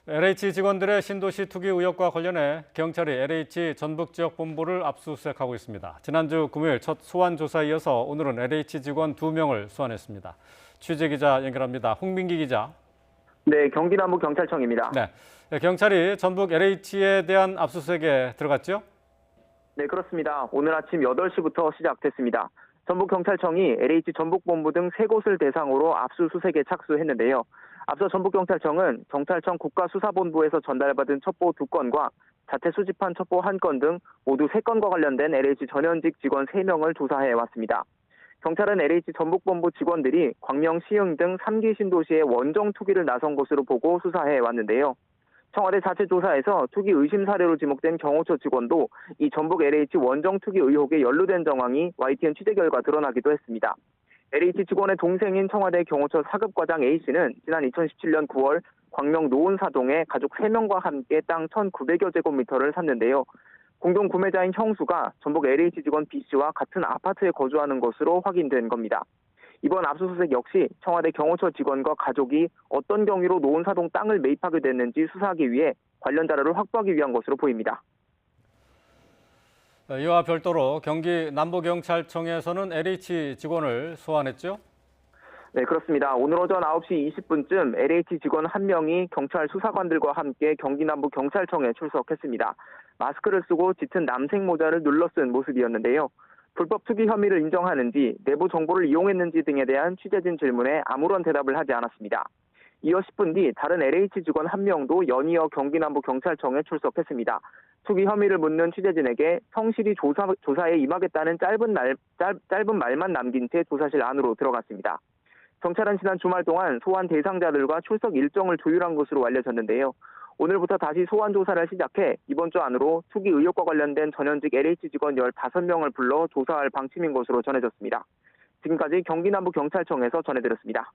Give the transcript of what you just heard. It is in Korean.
LH 직원들의 신도시 투기 의혹과 관련해 경찰이 LH 전북 지역 본부를 압수수색하고 있습니다. 지난주 금요일 첫 소환 조사에 이어서 오늘은 LH 직원 2명을 소환했습니다. 취재 기자 연결합니다. 홍민기 기자. 네, 경기 남부경찰청입니다. 네, 경찰이 전북 LH에 대한 압수수색에 들어갔죠? 네, 그렇습니다. 오늘 아침 8시부터 시작됐습니다. 전북경찰청이 LH 전북본부 등 3곳을 대상으로 압수수색에 착수했는데요. 앞서 전북경찰청은 경찰청 국가수사본부에서 전달받은 첩보 2건과 자체 수집한 첩보 1건 등 모두 3건과 관련된 LH 전현직 직원 3명을 조사해 왔습니다. 경찰은 LH 전북본부 직원들이 광명, 시흥 등 3기 신도시에 원정 투기를 나선 것으로 보고 수사해 왔는데요. 청와대 자체 조사에서 투기 의심 사례로 지목된 경호처 직원도 이 전북 LH 원정 투기 의혹에 연루된 정황이 YTN 취재 결과 드러나기도 했습니다. LH 직원의 동생인 청와대 경호처 4급 과장 A씨는 지난 2017년 9월 광명 노은사동에 가족 3명과 함께 땅 1,900여 제곱미터를 샀는데요. 공동 구매자인 형수가 전북 LH 직원 B씨와 같은 아파트에 거주하는 것으로 확인된 겁니다. 이번 압수수색 역시 청와대 경호처 직원과 가족이 어떤 경위로 노은사동 땅을 매입하게 됐는지 수사하기 위해 관련 자료를 확보하기 위한 것으로 보입니다. 이와 별도로 경기 남부경찰청에서는 LH 직원을 소환했죠? 네, 그렇습니다. 오늘 오전 9시 20분쯤 LH 직원 1명이 경찰 수사관들과 함께 경기 남부경찰청에 출석했습니다. 마스크를 쓰고 짙은 남색 모자를 눌러 쓴 모습이었는데요. 불법 투기 혐의를 인정하는지, 내부 정보를 이용했는지 등에 대한 취재진 질문에 아무런 대답을 하지 않았습니다. 이어 10분 뒤 다른 LH 직원 1명도 연이어 경기 남부경찰청에 출석했습니다. 투기 혐의를 묻는 취재진에게 성실히 조사에 임하겠다는 짧은 말만 남긴 채 조사실 안으로 들어갔습니다. 경찰은 지난 주말 동안 소환 대상자들과 출석 일정을 조율한 것으로 알려졌는데요. 오늘부터 다시 소환 조사를 시작해 이번 주 안으로 투기 의혹과 관련된 전현직 LH 직원 15명을 불러 조사할 방침인 것으로 전해졌습니다. 지금까지 경기 남부경찰청에서 전해드렸습니다.